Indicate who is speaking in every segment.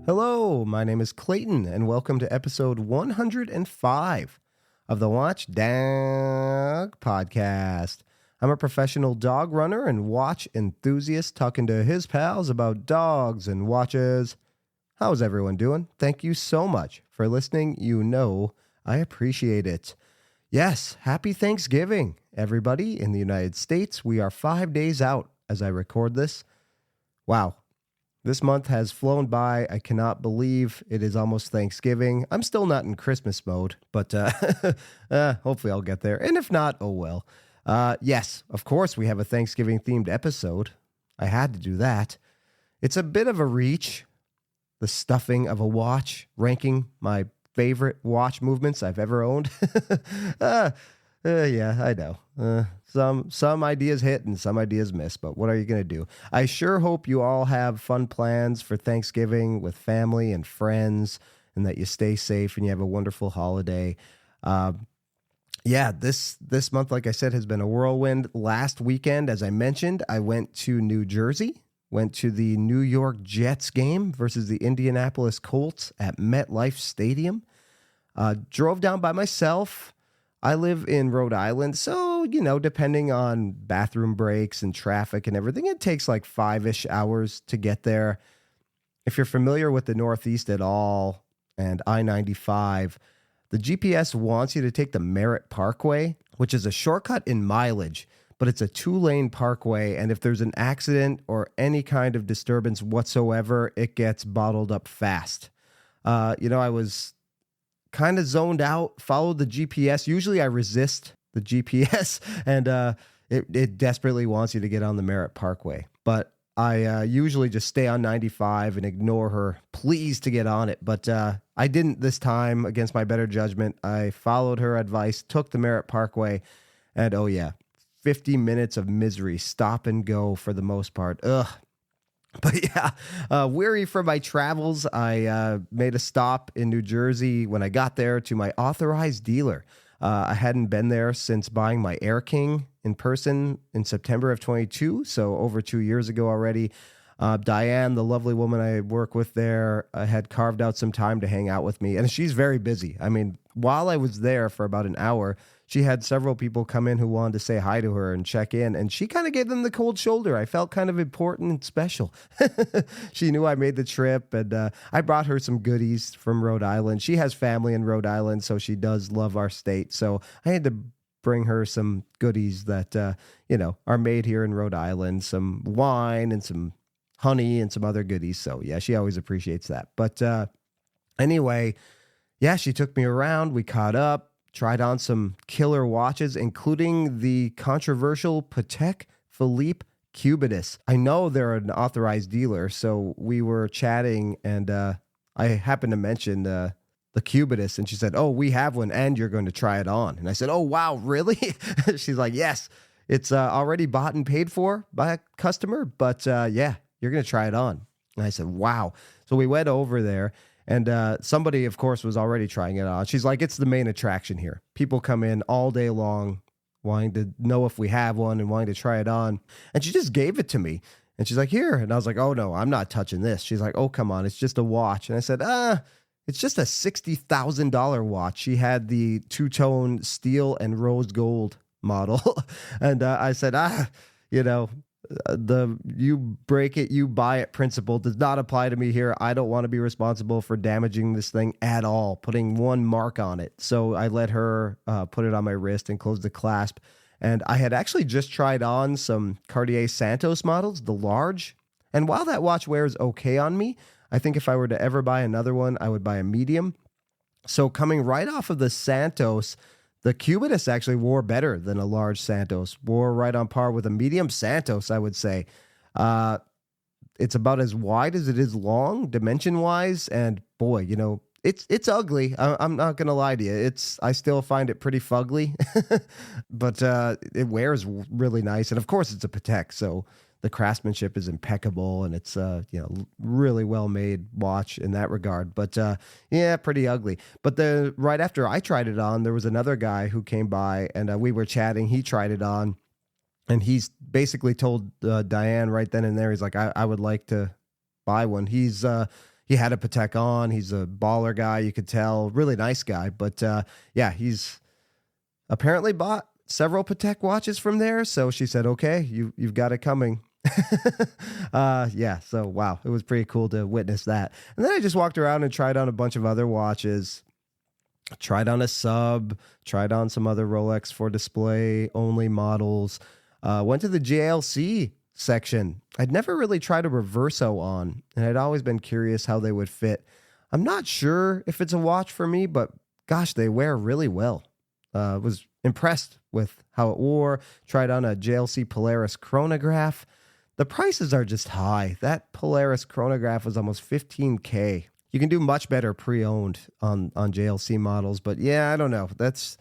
Speaker 1: Hello, my name is Clayton, and welcome to episode 105 of the Watch Dog Podcast. I'm a professional dog runner and watch enthusiast talking to his pals about dogs and watches. How's everyone doing? Thank you so much for listening. You know I appreciate it. Yes, happy Thanksgiving, everybody in the United States. We are 5 days out as I record this. Wow. This month has flown by. I cannot believe it is almost Thanksgiving. I'm still not in Christmas mode, but hopefully I'll get there. And if not, oh well. Yes, of course we have a Thanksgiving-themed episode. I had to do that. It's a bit of a reach, the stuffing of a watch, ranking my favorite watch movements I've ever owned. Yeah, I know. Some ideas hit and some ideas miss, but what are you going to do? I sure hope you all have fun plans for Thanksgiving with family and friends, and that you stay safe and you have a wonderful holiday. Yeah, this month, like I said, has been a whirlwind. Last weekend, as I mentioned, I went to New Jersey, went to the New York Jets game versus the Indianapolis Colts at MetLife Stadium. Drove down by myself. I live in Rhode Island, so, depending on bathroom breaks and traffic and everything, it takes like 5-ish hours to get there. If you're familiar with the Northeast at all and I-95, the GPS wants you to take the Merritt Parkway, which is a shortcut in mileage, but it's a 2-lane parkway, and if there's an accident or any kind of disturbance whatsoever, it gets bottled up fast. I was kind of zoned out, followed the GPS. Usually I resist the GPS, and it desperately wants you to get on the Merritt Parkway. But I usually just stay on 95 and ignore her pleas to get on it. But I didn't this time, against my better judgment. I followed her advice, took the Merritt Parkway, and 50 minutes of misery, stop and go for the most part. Ugh. But yeah, weary from my travels, I made a stop in New Jersey when I got there to my authorized dealer. I hadn't been there since buying my Air King in person in September of 22, so over 2 years ago already. Diane, the lovely woman I work with there, had carved out some time to hang out with me, and she's very busy. I mean, while I was there for about an hour, she had several people come in who wanted to say hi to her and check in, and she kind of gave them the cold shoulder. I felt kind of important and special. She knew I made the trip, and I brought her some goodies from Rhode Island. She has family in Rhode Island, so she does love our state. So I had to bring her some goodies that, are made here in Rhode Island, some wine and some honey and some other goodies. So yeah, she always appreciates that. But anyway, yeah, she took me around. We caught up. Tried on some killer watches, including the controversial Patek Philippe Cubitus. I know they're an authorized dealer, so we were chatting, and I happened to mention the Cubitus, and she said, "Oh, we have one, and you're going to try it on." And I said, "Oh, wow, really?" She's like, "Yes, it's already bought and paid for by a customer, but yeah, you're going to try it on." And I said, "Wow." So we went over there. And somebody, of course, was already trying it on. She's like, it's the main attraction here. People come in all day long wanting to know if we have one and wanting to try it on. And she just gave it to me. And she's like, here. And I was like, oh, no, I'm not touching this. She's like, oh, come on. It's just a watch. And I said, it's just a $60,000 watch. She had the two-tone steel and rose gold model. And I said, the you break it, you buy it principle does not apply to me here. I don't want to be responsible for damaging this thing at all, putting one mark on it. So I let her put it on my wrist and close the clasp. And I had actually just tried on some Cartier Santos models, the large. And while that watch wears okay on me, I think if I were to ever buy another one, I would buy a medium. So coming right off of the Santos, the Cubitus actually wore better than a large Santos, wore right on par with a medium Santos, I would say. It's about as wide as it is long, dimension-wise, and boy, it's ugly. I'm not going to lie to you. I still find it pretty fugly, but it wears really nice. And of course, it's a Patek, so the craftsmanship is impeccable, and it's really well-made watch in that regard. But yeah, pretty ugly. But right after I tried it on, there was another guy who came by, and we were chatting. He tried it on, and he's basically told Diane right then and there, he's like, I would like to buy one. He's he had a Patek on. He's a baller guy. You could tell, really nice guy. But yeah, he's apparently bought several Patek watches from there. So she said, okay, you've got it coming. Yeah. So, wow. It was pretty cool to witness that. And then I just walked around and tried on a bunch of other watches. Tried on a sub, tried on some other Rolex for display only models. Went to the JLC section. I'd never really tried a Reverso on, and I'd always been curious how they would fit. I'm not sure if it's a watch for me, but gosh, they wear really well. Was impressed with how it wore. Tried on a JLC Polaris chronograph. The prices are just high. That Polaris chronograph was almost $15K. You can do much better pre-owned on JLC models, but yeah, I don't know. That's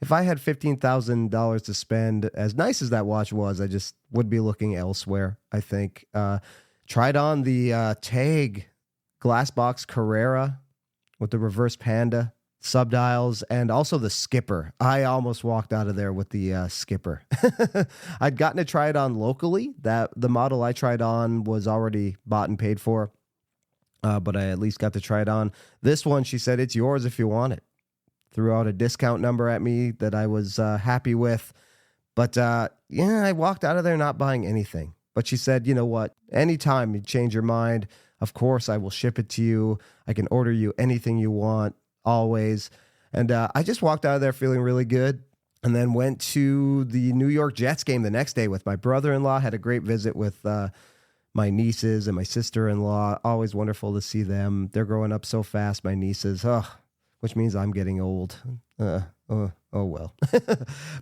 Speaker 1: if I had $15,000 to spend, as nice as that watch was, I just would be looking elsewhere, I think. Tried on the Tag Glassbox Carrera with the reverse Panda subdials and also the Skipper. I almost walked out of there with the Skipper. I'd gotten to try it on locally. That the model I tried on was already bought and paid for. But I at least got to try it on. This one, she said, it's yours if you want it. Threw out a discount number at me that I was happy with. But yeah, I walked out of there not buying anything. But she said, you know what? Anytime you change your mind, of course, I will ship it to you. I can order you anything you want, always. And I just walked out of there feeling really good. And then went to the New York Jets game the next day with my brother-in-law. Had a great visit with my nieces and my sister-in-law. Always wonderful to see them. They're growing up so fast, my nieces. Which means I'm getting old. Oh well.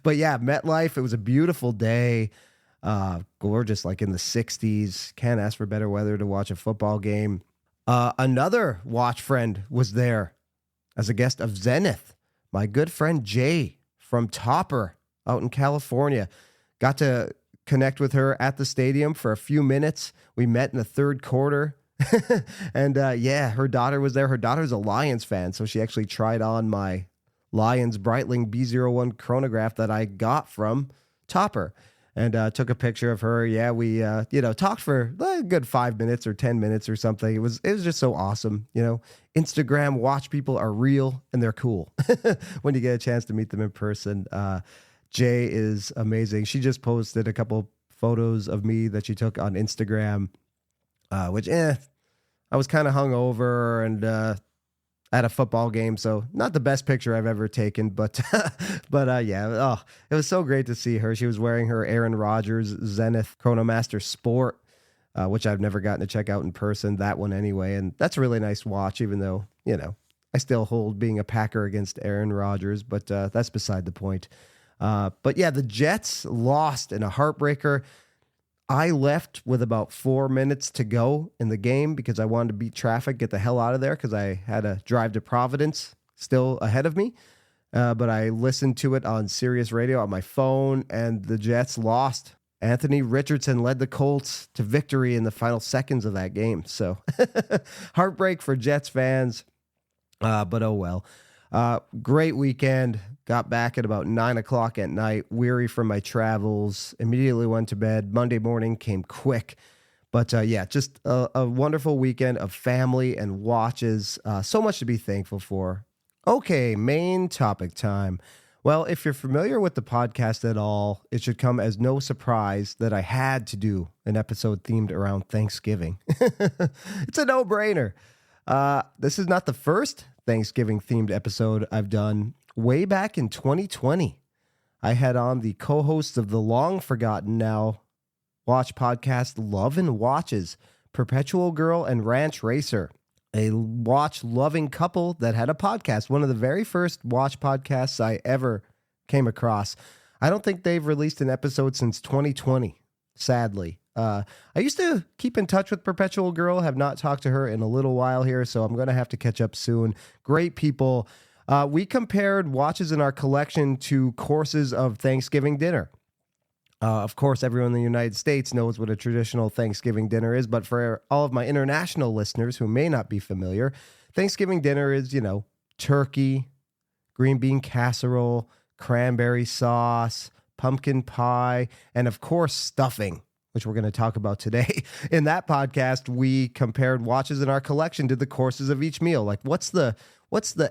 Speaker 1: But yeah, MetLife, it was a beautiful day. Gorgeous, like in the 60s. Can't ask for better weather to watch a football game. Another watch friend was there as a guest of Zenith. My good friend Jay from Topper out in California. Got to connect with her at the stadium for a few minutes. We met in the third quarter. And yeah, her daughter was there. Her daughter's a Lions fan, so she actually tried on my Lions Breitling B01 chronograph that I got from Topper and took a picture of her. Yeah, we talked for a good 5 minutes or 10 minutes or something. It was just so awesome. Instagram watch people are real and they're cool when you get a chance to meet them in person. Jay is amazing. She just posted a couple photos of me that she took on Instagram, which I was kind of hungover and at a football game, so not the best picture I've ever taken, but yeah, it was so great to see her. She was wearing her Aaron Rodgers Zenith Chronomaster Sport, which I've never gotten to check out in person, that one anyway, and that's a really nice watch, even though, I still hold being a Packer against Aaron Rodgers, but that's beside the point. But yeah, the Jets lost in a heartbreaker. I left with about 4 minutes to go in the game because I wanted to beat traffic, get the hell out of there because I had a drive to Providence still ahead of me. But I listened to it on Sirius Radio on my phone, and the Jets lost. Anthony Richardson led the Colts to victory in the final seconds of that game. So heartbreak for Jets fans, but oh well. Great weekend. Got back at about 9 o'clock at night, weary from my travels, immediately went to bed. Monday morning came quick. But yeah, just a wonderful weekend of family and watches. So much to be thankful for. Okay, main topic time. Well, if you're familiar with the podcast at all, it should come as no surprise that I had to do an episode themed around Thanksgiving. It's a no-brainer. This is not the first Thanksgiving themed episode I've done. Way back in 2020, I had on the co-hosts of the long forgotten now watch podcast Love and Watches, Perpetual Girl and Ranch Racer, a watch loving couple that had a podcast. One of the very first watch podcasts I ever came across. I don't think they've released an episode since 2020, sadly. I used to keep in touch with Perpetual Girl, have not talked to her in a little while here, so I'm going to have to catch up soon. Great people. We compared watches in our collection to courses of Thanksgiving dinner. Of course, everyone in the United States knows what a traditional Thanksgiving dinner is, but for all of my international listeners who may not be familiar, Thanksgiving dinner is, turkey, green bean casserole, cranberry sauce, pumpkin pie, and of course, stuffing, which we're going to talk about today. In that podcast, we compared watches in our collection to the courses of each meal. Like, what's the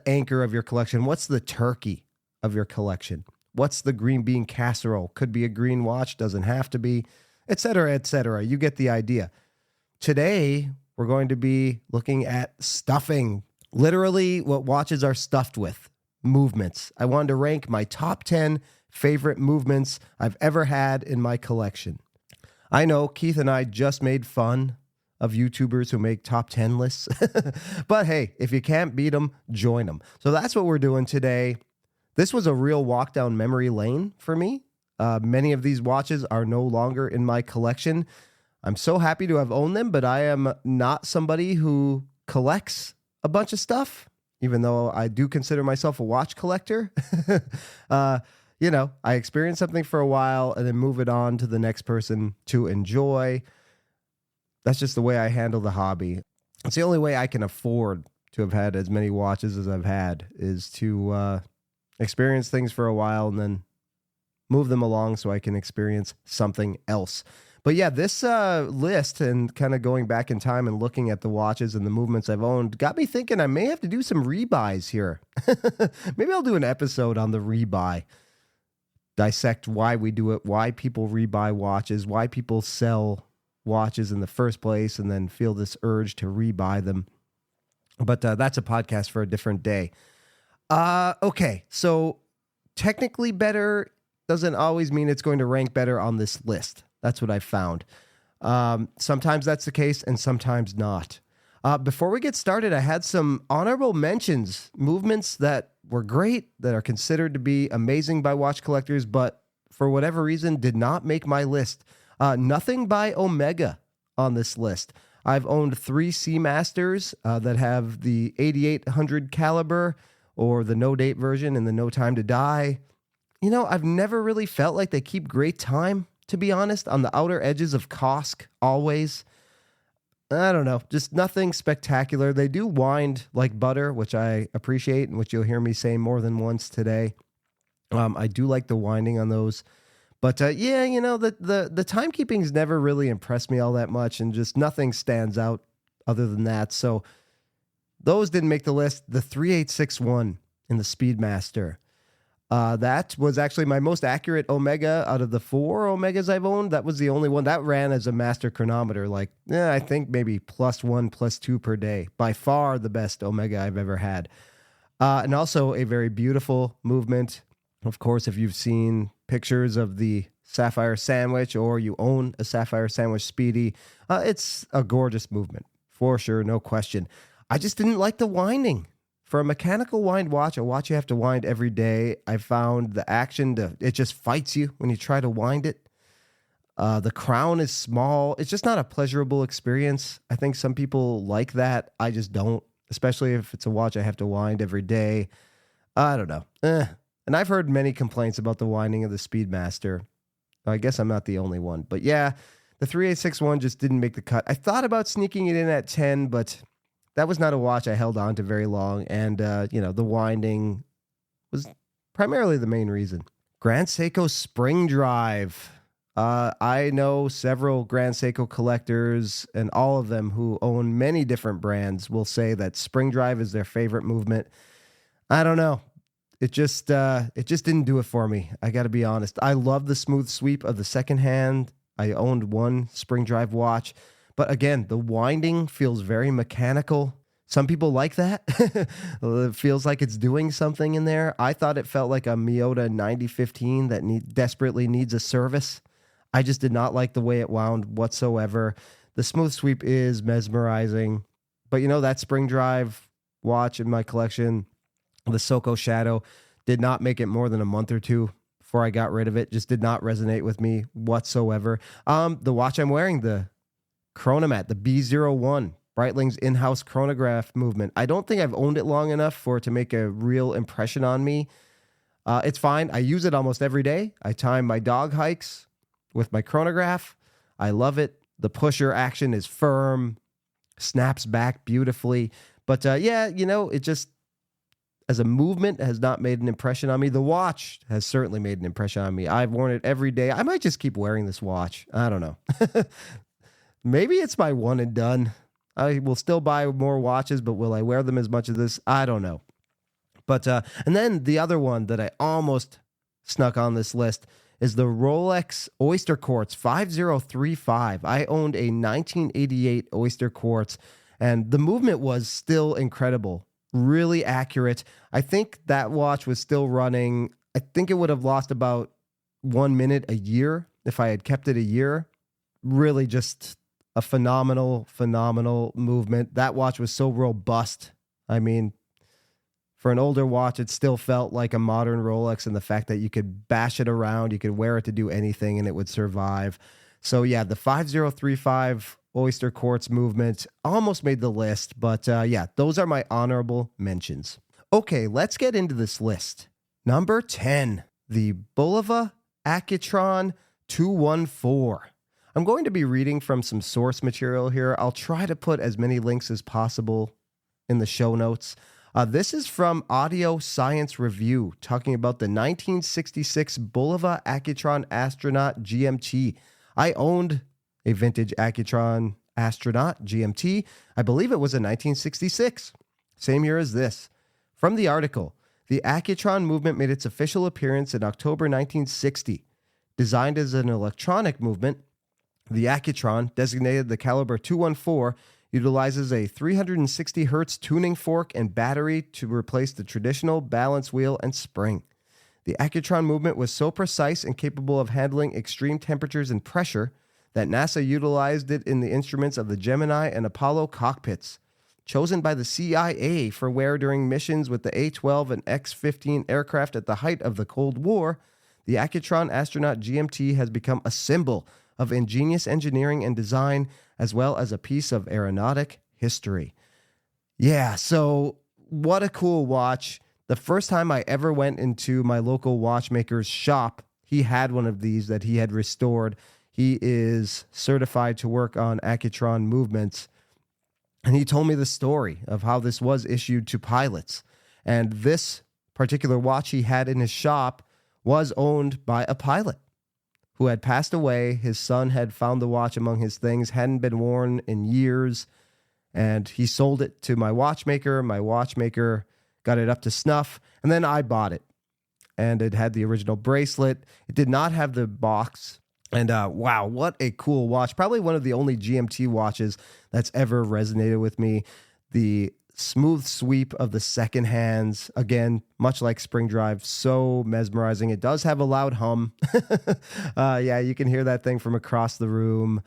Speaker 1: anchor of your collection? What's the turkey of your collection? What's the green bean casserole? Could be a green watch, doesn't have to be, et cetera, et cetera. You get the idea. Today, we're going to be looking at stuffing, literally what watches are stuffed with, movements. I wanted to rank my top 10 favorite movements I've ever had in my collection. I know Keith and I just made fun of YouTubers who make top 10 lists, but hey, if you can't beat them, join them. So that's what we're doing today. This was a real walk down memory lane for me. Many of these watches are no longer in my collection. I'm so happy to have owned them, but I am not somebody who collects a bunch of stuff, even though I do consider myself a watch collector. I experience something for a while and then move it on to the next person to enjoy. That's just the way I handle the hobby. It's the only way I can afford to have had as many watches as I've had, is to experience things for a while and then move them along so I can experience something else. But yeah, this list and kind of going back in time and looking at the watches and the movements I've owned got me thinking I may have to do some rebuys here. Maybe I'll do an episode on the rebuy. Dissect why we do it, why people rebuy watches, why people sell watches in the first place and then feel this urge to rebuy them. But that's a podcast for a different day. Okay, so technically better doesn't always mean it's going to rank better on this list. That's what I've found. Sometimes that's the case and sometimes not. Before we get started, I had some honorable mentions, movements that were great, that are considered to be amazing by watch collectors, but for whatever reason did not make my list. Nothing by Omega on this list. I've owned 3 Seamasters that have the 8800 caliber or the no date version and the no time to die. You know, I've never really felt like they keep great time, to be honest, on the outer edges of COSC always. I don't know, just nothing spectacular. They do wind like butter, which I appreciate and which you'll hear me say more than once today. I do like the winding on those. But the timekeeping's never really impressed me all that much, and just nothing stands out other than that. So those didn't make the list. The 3861 in the Speedmaster. That was actually my most accurate Omega out of the 4 Omegas I've owned. That was the only one that ran as a master chronometer. I think maybe +1, +2 per day. By far the best Omega I've ever had. And also a very beautiful movement. Of course, if you've seen pictures of the Sapphire Sandwich or you own a Sapphire Sandwich Speedy, it's a gorgeous movement for sure, no question. I just didn't like the winding. For a mechanical wind watch, a watch you have to wind every day, I found the action, it just fights you when you try to wind it. The crown is small. It's just not a pleasurable experience. I think some people like that. I just don't, especially if it's a watch I have to wind every day. I don't know. And I've heard many complaints about the winding of the Speedmaster. I guess I'm not the only one. But yeah, the 3861 just didn't make the cut. I thought about sneaking it in at 10, but that was not a watch I held on to very long. And, the winding was primarily the main reason. Grand Seiko Spring Drive. I know several Grand Seiko collectors, and all of them who own many different brands will say that Spring Drive is their favorite movement. I don't know. It just didn't do it for me. I got to be honest. I love the smooth sweep of the second hand. I owned one Spring Drive watch. But again, the winding feels very mechanical. Some people like that. It feels like it's doing something in there. I thought it felt like a Miyota 9015 that desperately needs a service. I just did not like the way it wound whatsoever. The smooth sweep is mesmerizing. But that Spring Drive watch in my collection, the Soko Shadow, did not make it more than a month or two before I got rid of it. Just did not resonate with me whatsoever. The watch I'm wearing, the Chronomat, the B01, Breitling's in-house chronograph movement. I don't think I've owned it long enough for it to make a real impression on me. It's fine. I use it almost every day. I time my dog hikes with my chronograph. I love it. The pusher action is firm, snaps back beautifully. But it just, as a movement has not made an impression on me. The watch has certainly made an impression on me. I've worn it every day. I might just keep wearing this watch. I don't know. Maybe it's my one and done. I will still buy more watches, but will I wear them as much as this? I don't know. But and then the other one that I almost snuck on this list is the Rolex Oyster Quartz 5035. I owned a 1988 Oyster Quartz, and the movement was still incredible, really accurate. I think that watch was still running. I think it would have lost about 1 minute a year if I had kept it a year. Really just a phenomenal movement. That watch was so robust. I mean, for an older watch, it still felt like a modern Rolex, and the fact that you could bash it around, you could wear it to do anything and it would survive. So yeah, the 5035 Oyster Quartz movement almost made the list, but yeah, those are my honorable mentions. Okay, let's get into this list. Number 10, the Bulova Accutron 214. I'm going to be reading from some source material here. I'll try to put as many links as possible in the show notes. This is from Audio Science Review, talking about the 1966 Bulova Accutron Astronaut GMT. I owned a vintage Accutron Astronaut GMT. I believe it was a 1966, same year as this. From the article, the Accutron movement made its official appearance in October 1960. Designed as an electronic movement, the Accutron, designated the caliber 214, utilizes a 360 Hz tuning fork and battery to replace the traditional balance wheel and spring. The Accutron movement was so precise and capable of handling extreme temperatures and pressure that NASA utilized it in the instruments of the Gemini and Apollo cockpits. Chosen by the CIA for wear during missions with the A-12 and X-15 aircraft at the height of the Cold War, the Accutron Astronaut GMT has become a symbol of ingenious engineering and design, as well as a piece of aeronautic history. Yeah, so what a cool watch. The first time I ever went into my local watchmaker's shop, he had one of these that he had restored. He is certified to work on Accutron movements. And he told me the story of how this was issued to pilots. And this particular watch he had in his shop was owned by a pilot who had passed away. His son had found the watch among his things, hadn't been worn in years, and he sold it to my watchmaker. My watchmaker got it up to snuff, and then I bought it. And it had the original bracelet. It did not have the box. And wow, what a cool watch. Probably one of the only GMT watches that's ever resonated with me. The smooth sweep of the second hands, again, much like Spring Drive, so mesmerizing. It does have a loud hum. Yeah, you can hear that thing from across the room.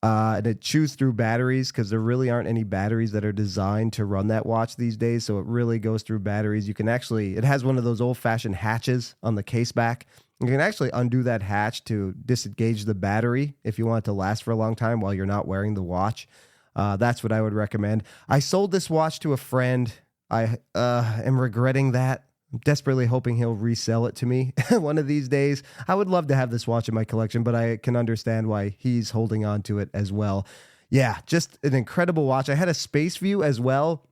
Speaker 1: And it chews through batteries because there really aren't any batteries that are designed to run that watch these days. So it really goes through batteries. You can actually, it has one of those old-fashioned hatches on the case back. You can actually undo that hatch to disengage the battery if you want it to last for a long time while you're not wearing the watch. That's what I would recommend. I sold this watch to a friend. I am regretting that. I'm desperately hoping he'll resell it to me one of these days. I would love to have this watch in my collection, but I can understand why he's holding on to it as well. Yeah, just an incredible watch. I had a space view as well,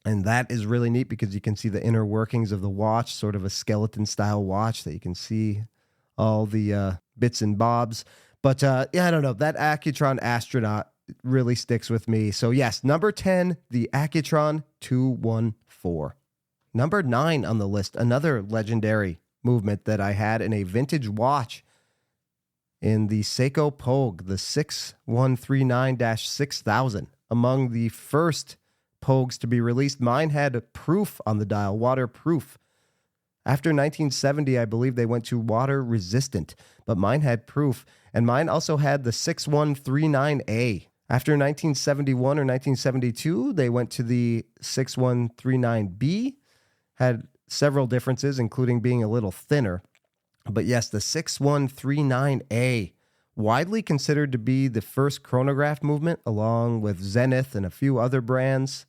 Speaker 1: and that is really neat because you can see the inner workings of the watch, sort of a skeleton-style watch that you can see all the bits and bobs. But yeah, I don't know. That Accutron Astronaut really sticks with me. So yes, number 10, the Accutron 214. Number 9 on the list, another legendary movement that I had in a vintage watch in the Seiko Pogue, the 6139-6000. Among the first Pogues to be released, mine had proof on the dial, waterproof. After 1970, I believe they went to water resistant, but mine had proof, and mine also had the 6139A. After 1971 or 1972, they went to the 6139B, had several differences, including being a little thinner. But yes, the 6139A, widely considered to be the first chronograph movement, along with Zenith and a few other brands.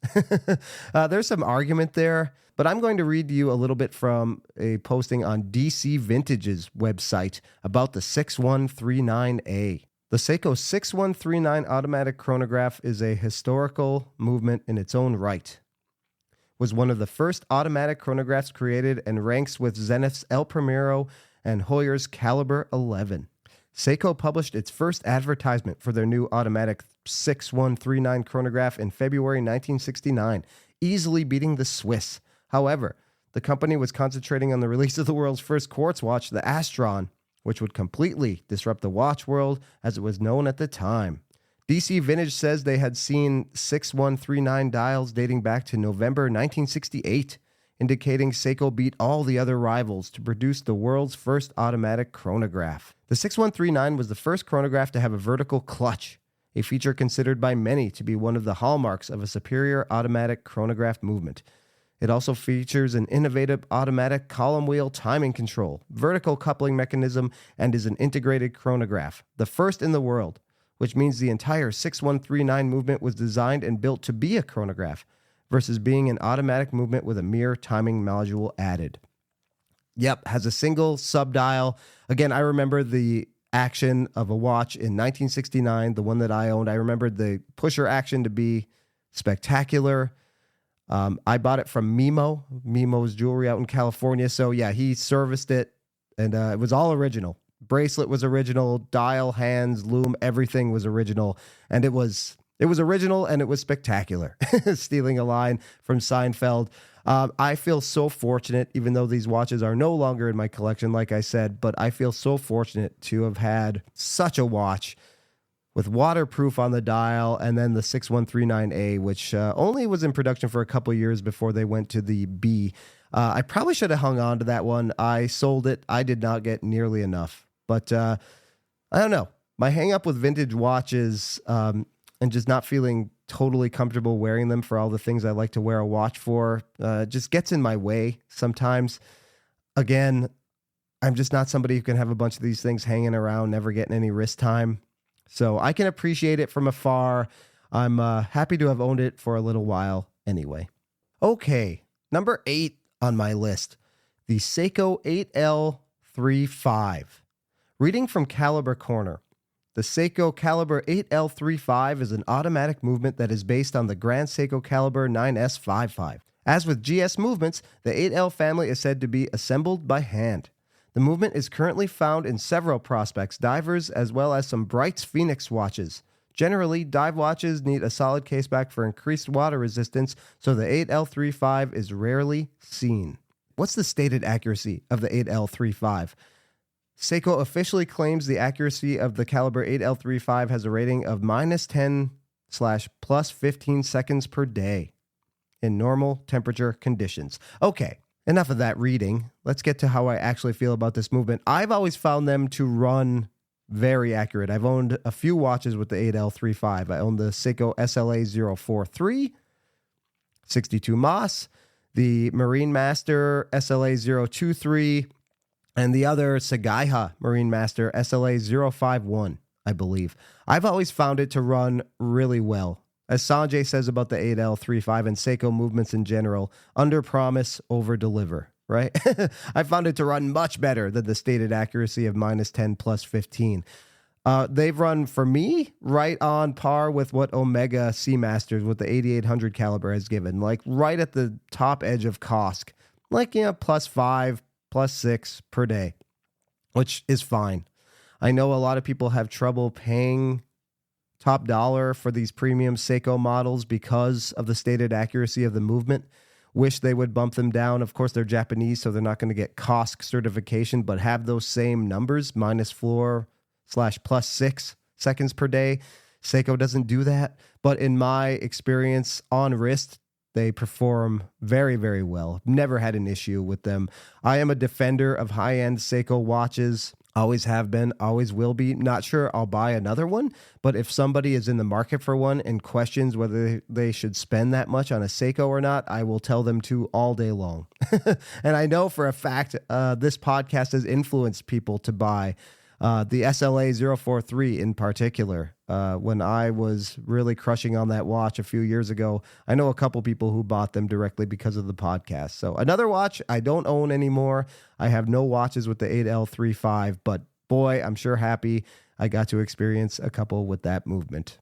Speaker 1: There's some argument there, but I'm going to read to you a little bit from a posting on DC Vintage's website about the 6139A. The Seiko 6139 automatic chronograph is a historical movement in its own right. was one of the first automatic chronographs created and ranks with Zenith's El Primero and Heuer's Caliber 11. Seiko published its first advertisement for their new automatic 6139 chronograph in February 1969, easily beating the Swiss. However, the company was concentrating on the release of the world's first quartz watch, the Astron, which would completely disrupt the watch world as it was known at the time. DC Vintage says they had seen 6139 dials dating back to November 1968, indicating Seiko beat all the other rivals to produce the world's first automatic chronograph. The 6139 was the first chronograph to have a vertical clutch, a feature considered by many to be one of the hallmarks of a superior automatic chronograph movement. It also features an innovative automatic column wheel timing control, vertical coupling mechanism, and is an integrated chronograph, the first in the world, which means the entire 6139 movement was designed and built to be a chronograph versus being an automatic movement with a mere timing module added. Yep, has a single subdial. Again, I remember the action of a watch in 1969, the one that I owned. I remembered the pusher action to be spectacular. I bought it from Mimo's Jewelry out in California. So yeah, he serviced it, and it was all original. Bracelet was original, dial, hands, loom, everything was original, and it was original and it was spectacular. Stealing a line from Seinfeld. I feel so fortunate, even though these watches are no longer in my collection, like I said, but I feel so fortunate to have had such a watch with waterproof on the dial, and then the 6139A, which only was in production for a couple years before they went to the B. I probably should have hung on to that one. I sold it. I did not get nearly enough. But I don't know. My hang up with vintage watches and just not feeling totally comfortable wearing them for all the things I like to wear a watch for just gets in my way sometimes. Again, I'm just not somebody who can have a bunch of these things hanging around, never getting any wrist time. So I can appreciate it from afar. I'm happy to have owned it for a little while anyway. Okay, number 8 on my list, the Seiko 8L35. Reading from Caliber Corner, the Seiko Caliber 8L35 is an automatic movement that is based on the Grand Seiko Caliber 9S55. As with GS movements, the 8L family is said to be assembled by hand. The movement is currently found in several Prospex divers as well as some Brights Phoenix watches. Generally, dive watches need a solid caseback for increased water resistance, so the 8L35 is rarely seen. What's the stated accuracy of the 8L35? Seiko officially claims the accuracy of the Caliber 8L35 has a rating of -10/+15 seconds per day in normal temperature conditions. Okay, enough of that reading. Let's get to how I actually feel about this movement. I've always found them to run very accurate. I've owned a few watches with the 8L35. I own the Seiko SLA 043, 62 Moss, the Marine Master SLA 023, and the other Sagaiha Marine Master SLA 051, I believe. I've always found it to run really well. As Sanjay says about the 8L35 and Seiko movements in general, under promise, over deliver, right? I found it to run much better than the stated accuracy of -10/+15. They've run, for me, right on par with what Omega Seamasters with the 8800 caliber has given, like right at the top edge of COSC, like, +5, +6 per day, which is fine. I know a lot of people have trouble paying top dollar for these premium Seiko models because of the stated accuracy of the movement. Wish they would bump them down. Of course, they're Japanese, so they're not going to get COSC certification, but have those same numbers, -4/+6 seconds per day. Seiko doesn't do that. But in my experience on wrist, they perform very, very well. Never had an issue with them. I am a defender of high-end Seiko watches. Always have been, always will be. Not sure I'll buy another one, but if somebody is in the market for one and questions whether they should spend that much on a Seiko or not, I will tell them to all day long. And I know for a fact this podcast has influenced people to buy the SLA 043 in particular. When I was really crushing on that watch a few years ago, I know a couple people who bought them directly because of the podcast. So another watch I don't own anymore. I have no watches with the 8L35, but boy, I'm sure happy I got to experience a couple with that movement.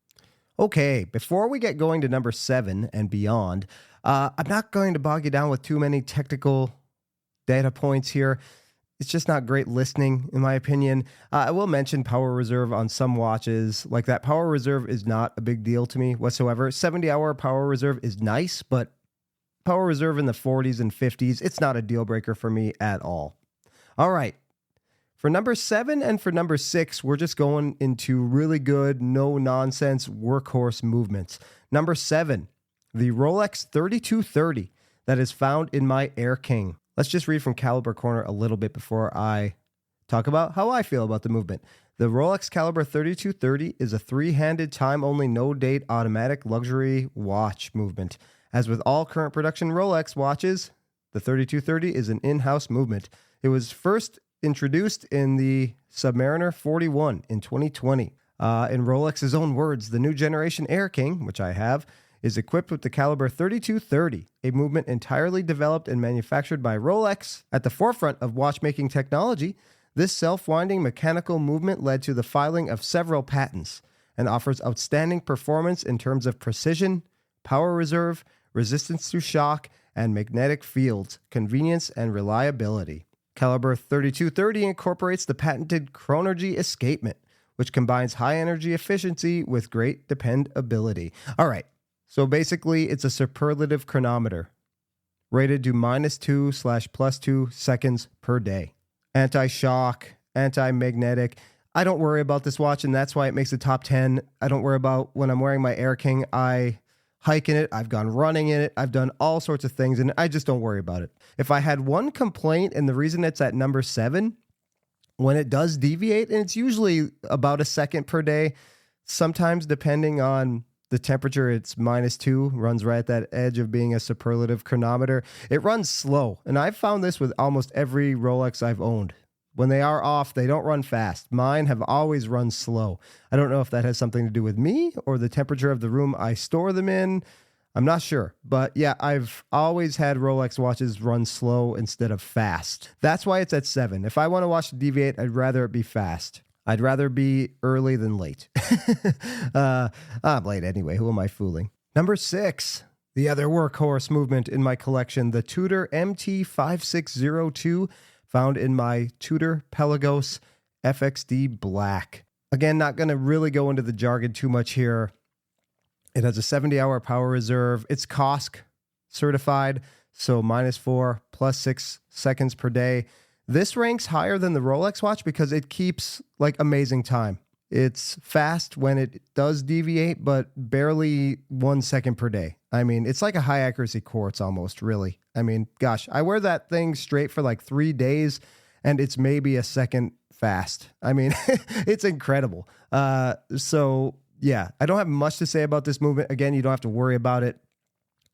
Speaker 1: Okay, before we get going to number 7 and beyond, I'm not going to bog you down with too many technical data points here. It's just not great listening, in my opinion. I will mention power reserve on some watches. Like that power reserve is not a big deal to me whatsoever. 70-hour power reserve is nice, but power reserve in the 40s and 50s, it's not a deal breaker for me at all. All right. For number 7 and for number 6, we're just going into really good, no-nonsense workhorse movements. Number 7, the Rolex 3230 that is found in my Air King. Let's just read from Caliber Corner a little bit before I talk about how I feel about the movement. The Rolex Caliber 3230 is a three-handed, time-only, no-date, automatic luxury watch movement. As with all current production Rolex watches, the 3230 is an in-house movement. It was first introduced in the Submariner 41 in 2020. In Rolex's own words, the new generation Air King, which I have, is equipped with the Caliber 3230, a movement entirely developed and manufactured by Rolex. At the forefront of watchmaking technology, this self-winding mechanical movement led to the filing of several patents and offers outstanding performance in terms of precision, power reserve, resistance to shock, and magnetic fields, convenience, and reliability. Caliber 3230 incorporates the patented Chronergy escapement, which combines high energy efficiency with great dependability. All right, so basically it's a superlative chronometer, rated to -2/+2 seconds per day. Anti-shock, anti-magnetic. I don't worry about this watch, and that's why it makes the top 10. I don't worry about when I'm wearing my Air King. I hike in it, I've gone running in it, I've done all sorts of things, and I just don't worry about it. If I had one complaint, and the reason it's at number 7, when it does deviate, and it's usually about a second per day, sometimes depending on the temperature, it's -2, runs right at that edge of being a superlative chronometer. It runs slow, and I've found this with almost every Rolex I've owned. When they are off, they don't run fast. Mine have always run slow. I don't know if that has something to do with me or the temperature of the room I store them in. I'm not sure. But yeah, I've always had Rolex watches run slow instead of fast. That's why it's at 7. If I want to watch it deviate, I'd rather it be fast. I'd rather be early than late. I'm late anyway. Who am I fooling? Number 6, the other workhorse movement in my collection, the Tudor MT5602, found in my Tudor Pelagos FXD Black. Again, not going to really go into the jargon too much here. It has a 70-hour power reserve. It's COSC certified, so -4 +6 seconds per day. This ranks higher than the Rolex watch because it keeps like amazing time. It's fast when it does deviate, but barely 1 second per day. I mean, it's like a high accuracy quartz almost, really. I mean, gosh, I wear that thing straight for like 3 days and it's maybe a second fast. I mean, it's incredible. So yeah, I don't have much to say about this movement. Again, you don't have to worry about it.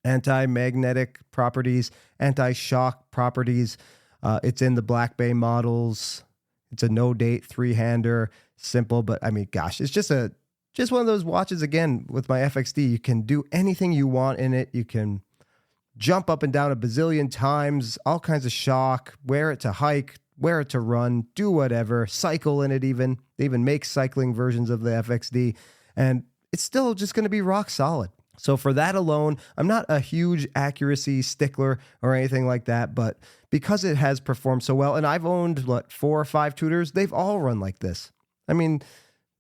Speaker 1: Anti-magnetic properties, anti-shock properties. It's in the Black Bay models. It's a no-date 3-hander, simple, but I mean, gosh, it's just one of those watches. Again, with my FXD, you can do anything you want in it. You can jump up and down a bazillion times, all kinds of shock, wear it to hike, wear it to run, do whatever, cycle in it even. They even make cycling versions of the FXD, and it's still just going to be rock solid. So for that alone, I'm not a huge accuracy stickler or anything like that, but because it has performed so well, and I've owned, 4 or 5 Tudors, they've all run like this. I mean,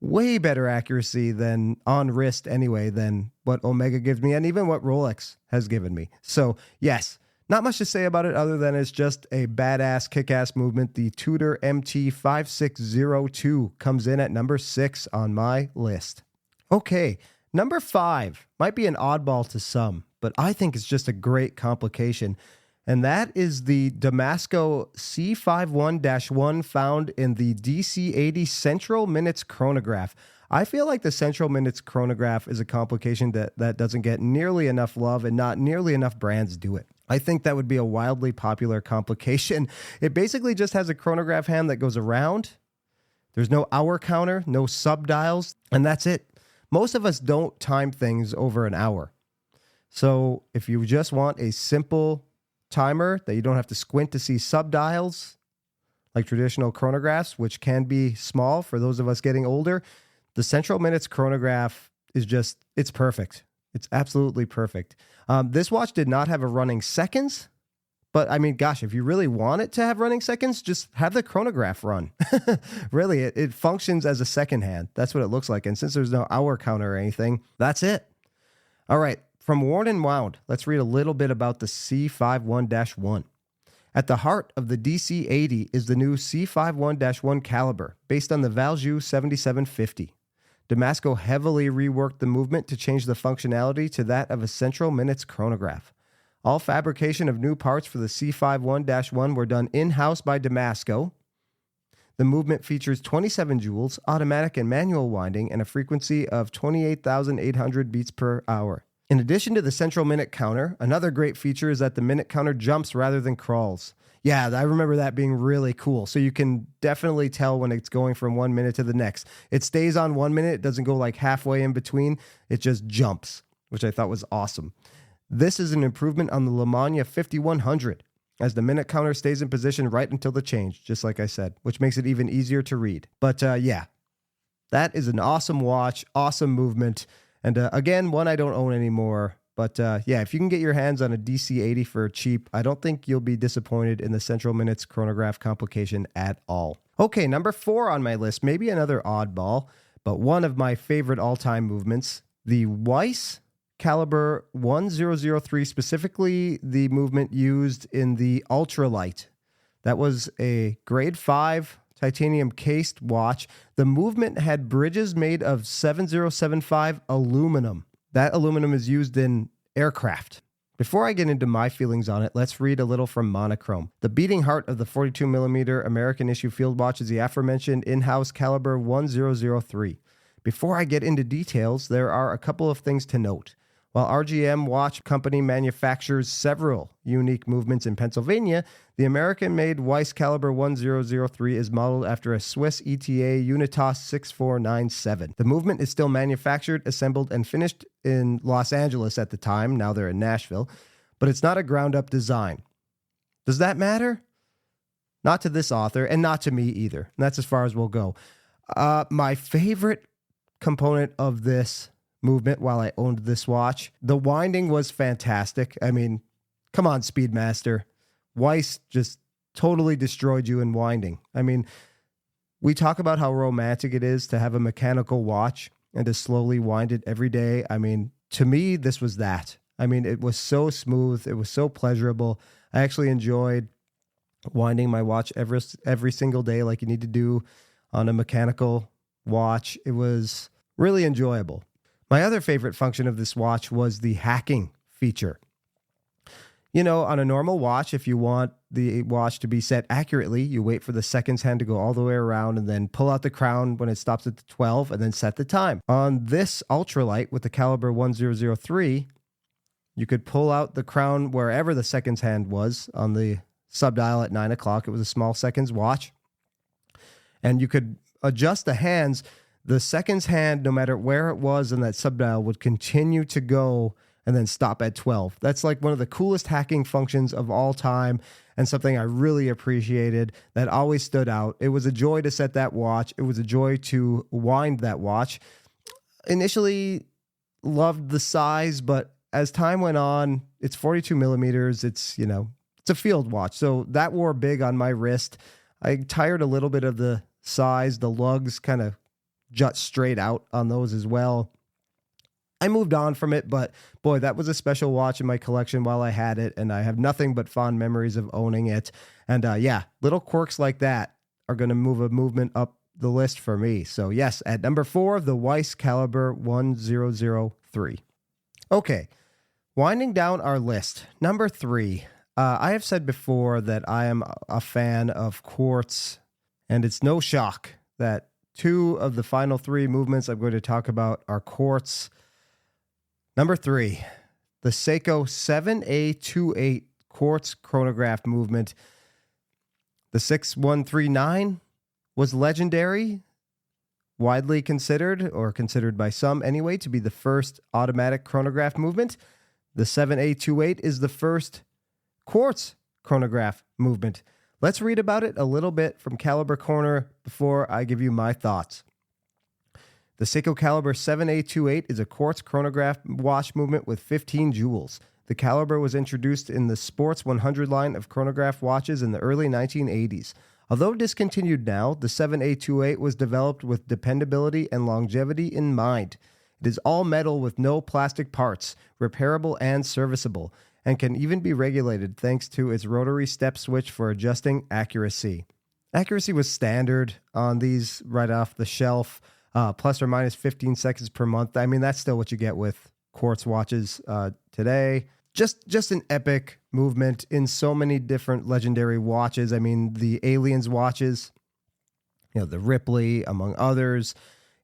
Speaker 1: way better accuracy than on wrist anyway, than what Omega gives me, and even what Rolex has given me. So yes, not much to say about it other than it's just a badass, kick-ass movement. The Tudor MT5602 comes in at number 6 on my list. Okay. Number 5 might be an oddball to some, but I think it's just a great complication. And that is the Damasco C51-1 found in the DC80 Central Minutes Chronograph. I feel like the Central Minutes Chronograph is a complication that doesn't get nearly enough love, and not nearly enough brands do it. I think that would be a wildly popular complication. It basically just has a chronograph hand that goes around. There's no hour counter, no subdials, and that's it. Most of us don't time things over an hour. So if you just want a simple timer that you don't have to squint to see subdials, like traditional chronographs, which can be small for those of us getting older, the Central Minutes Chronograph is just, it's perfect. It's absolutely perfect. This watch did not have a running seconds, but I mean, gosh, if you really want it to have running seconds, just have the chronograph run. Really, it functions as a second hand. That's what it looks like. And since there's no hour counter or anything, that's it. All right, from Worn & Wound, let's read a little bit about the C51-1. At the heart of the DC-80 is the new C51-1 caliber, based on the Valjoux 7750. Damasco heavily reworked the movement to change the functionality to that of a central minutes chronograph. All fabrication of new parts for the C51-1 were done in-house by Damasco. The movement features 27 joules, automatic and manual winding, and a frequency of 28,800 beats per hour. In addition to the central minute counter, another great feature is that the minute counter jumps rather than crawls. Yeah, I remember that being really cool. So you can definitely tell when it's going from 1 minute to the next. It stays on 1 minute. It doesn't go like halfway in between. It just jumps, which I thought was awesome. This is an improvement on the Lemania 5100, as the minute counter stays in position right until the change, just like I said, which makes it even easier to read. But yeah, that is an awesome watch, awesome movement. And again, one I don't own anymore. But yeah, if you can get your hands on a DC-80 for cheap, I don't think you'll be disappointed in the central minutes chronograph complication at all. Okay, number 4 on my list, maybe another oddball, but one of my favorite all-time movements, the Weiss Caliber 1003, specifically the movement used in the Ultralight. That was a grade 5 titanium cased watch. The movement had bridges made of 7075 aluminum. That aluminum is used in aircraft. Before I get into my feelings on it, let's read a little from Monochrome. The beating heart of the 42mm American issue field watch is the aforementioned in-house Caliber 1003. Before I get into details, there are a couple of things to note. While RGM Watch Company manufactures several unique movements in Pennsylvania, the American-made Weiss Caliber 1003 is modeled after a Swiss ETA Unitas 6497. The movement is still manufactured, assembled, and finished in Los Angeles at the time. Now they're in Nashville. But it's not a ground-up design. Does that matter? Not to this author, and not to me either. And that's as far as we'll go. My favorite component of this movement while I owned this watch, the winding was fantastic. I mean, come on, Speedmaster. Weiss just totally destroyed you in winding. I mean, we talk about how romantic it is to have a mechanical watch and to slowly wind it every day. I mean, to me, this was that. I mean, it was so smooth. It was so pleasurable. I actually enjoyed winding my watch every single day like you need to do on a mechanical watch. It was really enjoyable. My other favorite function of this watch was the hacking feature. You know, on a normal watch, if you want the watch to be set accurately, you wait for the seconds hand to go all the way around and then pull out the crown when it stops at the 12 and then set the time. On this ultralight with the Caliber 1003, you could pull out the crown wherever the seconds hand was on the subdial at 9 o'clock. It was a small seconds watch. And you could adjust the hands. The seconds hand, no matter where it was in that subdial, would continue to go and then stop at 12. That's like one of the coolest hacking functions of all time and something I really appreciated that always stood out. It was a joy to set that watch. It was a joy to wind that watch. Initially loved the size, but as time went on, it's 42 millimeters. It's, it's a field watch. So that wore big on my wrist. I tired a little bit of the size. The lugs kind of jut straight out on those as well. I moved on from it, but boy, that was a special watch in my collection while I had it, and I have nothing but fond memories of owning it. And yeah, little quirks like that are going to move a movement up the list for me. So yes, at number 4, the Weiss Caliber 1003. Okay, winding down our list. Number 3, I have said before that I am a fan of quartz, and it's no shock that 2 of the final 3 movements I'm going to talk about are quartz. Number 3, the Seiko 7A28 quartz chronograph movement. The 6139 was legendary, widely considered, or considered by some anyway, to be the first automatic chronograph movement. The 7A28 is the first quartz chronograph movement. Let's read about it a little bit from Caliber Corner before I give you my thoughts. The Seiko Caliber 7A28 is a quartz chronograph watch movement with 15 jewels. The Caliber was introduced in the Sports 100 line of chronograph watches in the early 1980s. Although discontinued now, the 7A28 was developed with dependability and longevity in mind. It is all metal with no plastic parts, repairable and serviceable, and can even be regulated thanks to its rotary step switch for adjusting accuracy. Accuracy was standard on these right off the shelf, plus or minus 15 seconds per month. I mean, that's still what you get with quartz watches today. Just an epic movement in so many different legendary watches. I mean, the Aliens watches, the Ripley, among others,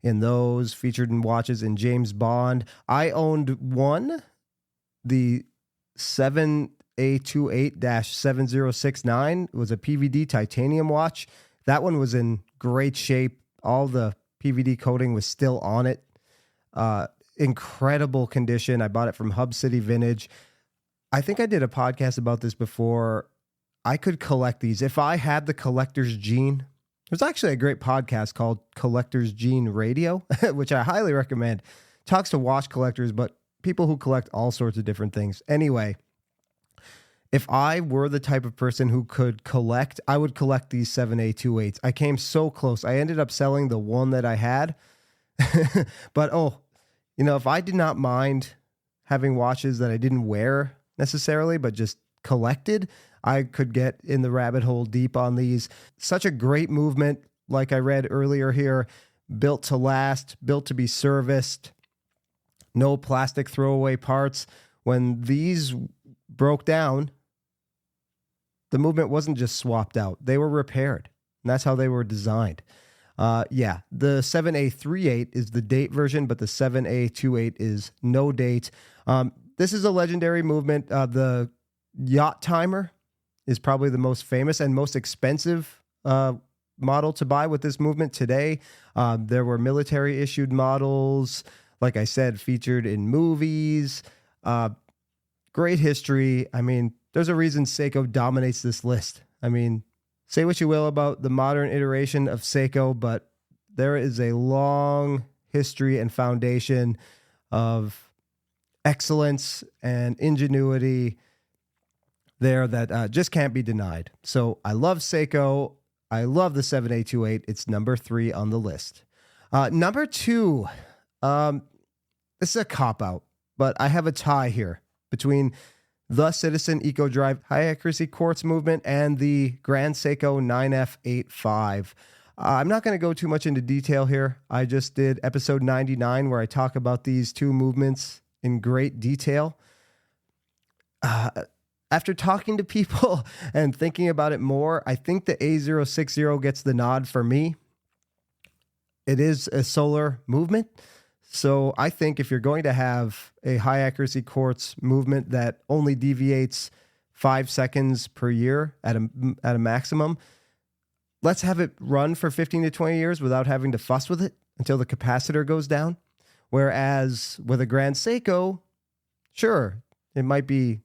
Speaker 1: in those featured in watches in James Bond. I owned one, the 7A28-7069. It was a PVD titanium watch. That one was in great shape. All the PVD coating was still on it. Incredible condition. I bought it from Hub City Vintage. I think I did a podcast about this before. I could collect these. If I had the collector's gene, there's actually a great podcast called Collector's Gene Radio, which I highly recommend. Talks to watch collectors, but people who collect all sorts of different things. Anyway, if I were the type of person who could collect, I would collect these 7A28s. I came so close. I ended up selling the one that I had. But, if I did not mind having watches that I didn't wear necessarily, but just collected, I could get in the rabbit hole deep on these. Such a great movement, like I read earlier here, built to last, built to be serviced, no plastic throwaway parts. When these broke down, the movement wasn't just swapped out. They were repaired. And that's how they were designed. The 7A38 is the date version, but the 7A28 is no date. This is a legendary movement. The Yacht Timer is probably the most famous and most expensive model to buy with this movement today. There were military issued models, like I said, featured in movies. Great history. I mean, there's a reason Seiko dominates this list. I mean, say what you will about the modern iteration of Seiko, but there is a long history and foundation of excellence and ingenuity there that just can't be denied. So I love Seiko. I love the 7A28. It's number 3 on the list. Number 2, this is a cop-out, but I have a tie here between the Citizen EcoDrive high accuracy quartz movement and the Grand Seiko 9F85. I'm not going to go too much into detail here. I just did episode 99 where I talk about these two movements in great detail. After talking to people and thinking about it more, I think the A060 gets the nod for me. It is a solar movement. So I think if you're going to have a high accuracy quartz movement that only deviates 5 seconds per year at a maximum, let's have it run for 15 to 20 years without having to fuss with it until the capacitor goes down. Whereas with a Grand Seiko, sure, it might be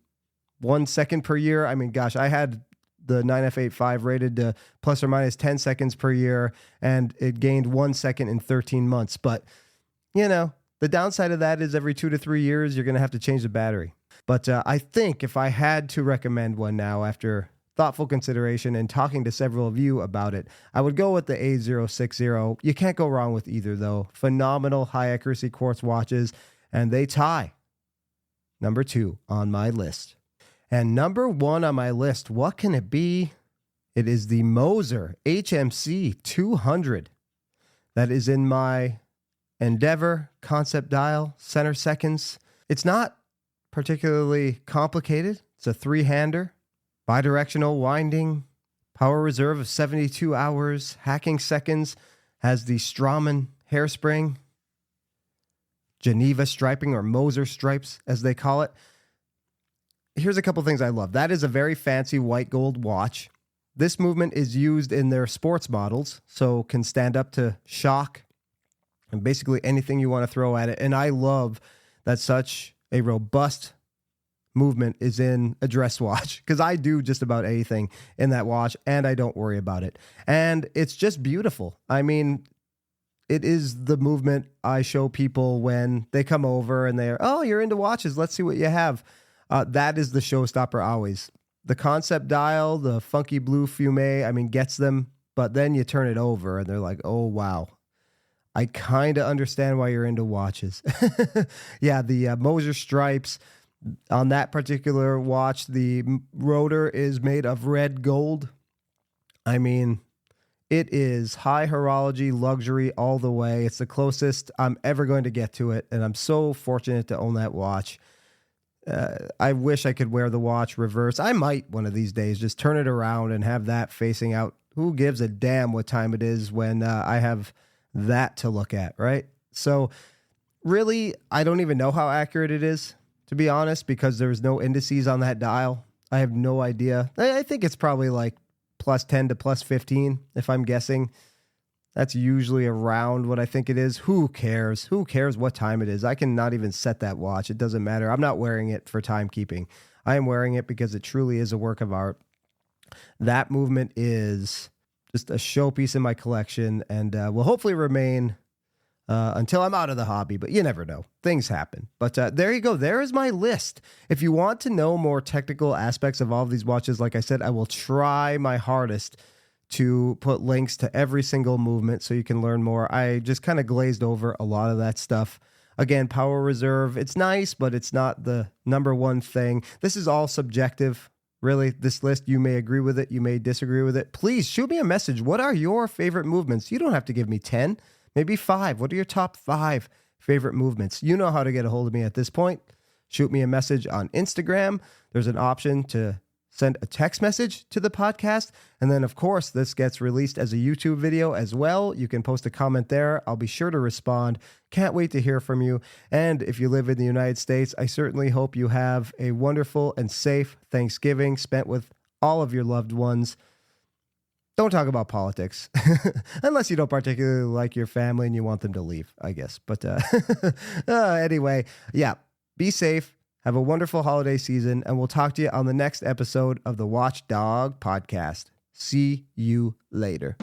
Speaker 1: 1 second per year. I mean, gosh, I had the 9F85 rated to plus or minus 10 seconds per year, and it gained 1 second in 13 months. But, the downside of that is every 2 to 3 years, you're going to have to change the battery. But I think if I had to recommend one now after thoughtful consideration and talking to several of you about it, I would go with the A060. You can't go wrong with either, though. Phenomenal high accuracy quartz watches, and they tie number 2 on my list. And number 1 on my list, what can it be? It is the Moser HMC 200. That is in my Endeavor Concept Dial center seconds. It's not particularly complicated. It's a 3-hander, bidirectional winding, power reserve of 72 hours, hacking seconds, has the Straumann hairspring, Geneva striping, or Moser stripes as they call it. Here's a couple things I love. That is a very fancy white gold watch. This movement is used in their sports models, so can stand up to shock and basically anything you want to throw at it. And I love that such a robust movement is in a dress watch, because I do just about anything in that watch and I don't worry about it. And it's just beautiful. I mean, it is the movement I show people when they come over and they're, oh, you're into watches. Let's see what you have. That is the showstopper always. The concept dial, the funky blue fume, gets them. But then you turn it over and they're like, oh, wow. I kind of understand why you're into watches. Yeah, the Moser stripes on that particular watch, the rotor is made of red gold. It is high horology, luxury all the way. It's the closest I'm ever going to get to it, and I'm so fortunate to own that watch. I wish I could wear the watch reverse. I might one of these days just turn it around and have that facing out. Who gives a damn what time it is when I have that to look at, right? So really, I don't even know how accurate it is, to be honest, because there's no indices on that dial. I have no idea. I think it's probably like plus 10 to plus 15, if I'm guessing. That's usually around what I think it is. Who cares? Who cares what time it is? I can not even set that watch. It doesn't matter. I'm not wearing it for timekeeping. I am wearing it because it truly is a work of art. That movement is just a showpiece in my collection and will hopefully remain until I'm out of the hobby, but you never know. Things happen. But there you go. There is my list. If you want to know more technical aspects of all of these watches, like I said, I will try my hardest to put links to every single movement so you can learn more. I just kind of glazed over a lot of that stuff. Again, power reserve, it's nice, but it's not the number one thing. This is all subjective. Really, this list, you may agree with it, you may disagree with it. Please shoot me a message. What are your favorite movements? You don't have to give me 10, maybe 5. What are your top 5 favorite movements? You know how to get a hold of me at this point. Shoot me a message on Instagram. There's an option to send a text message to the podcast. And then, of course, this gets released as a YouTube video as well. You can post a comment there. I'll be sure to respond. Can't wait to hear from you. And if you live in the United States, I certainly hope you have a wonderful and safe Thanksgiving spent with all of your loved ones. Don't talk about politics, unless you don't particularly like your family and you want them to leave, I guess. But anyway, yeah, be safe. Have a wonderful holiday season, and we'll talk to you on the next episode of the Watchdog Podcast. See you later.